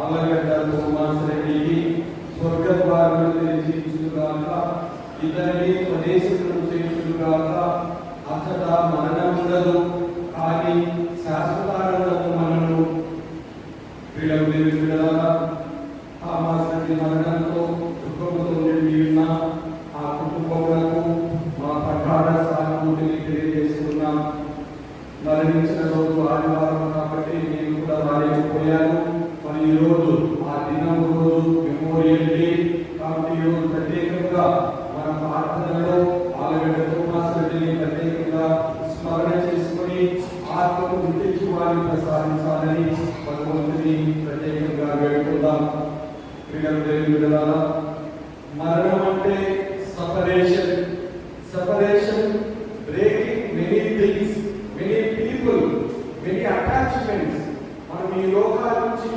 ఆలగడ్డ తోమాస్ రెడ్డికి స్వర్గద్వారములు తెరిచిగాక, ఇతని ప్రదేశములు చేయుగాక. అతడ మరణముండదు, కానీ శాశ్వతానందము మనను. థామస్ రెడ్డి మరణంతో దుఃఖముతో నిండి ఉన్న ఆ కుటుంబములకు మా ప్రగాఢ సానుభూతిని తెలియజేస్తున్నాం. మరణించిన రోజు ఆదివారం కాబట్టి నేను కూడా రాలేకపోయాను. మరి ఈరోజు ఆ దినం రోజు మెమోరియల్ డే కాబట్టి ఈరోజు ప్రత్యేకంగా మన ప్రార్థనలో ఆలగడ్డ తోమాస్ రెడ్డిని ప్రత్యేకంగా స్మరణ చేసుకుని ఆత్మకు గుర్తించి వారిని ప్రసాదించాలని భగవంతుని ప్రత్యేకంగా వేడుకుందాం. మరణం అంటే separation, breaking many things, many people, many attachments. మనం ఈ లోకాల నుంచి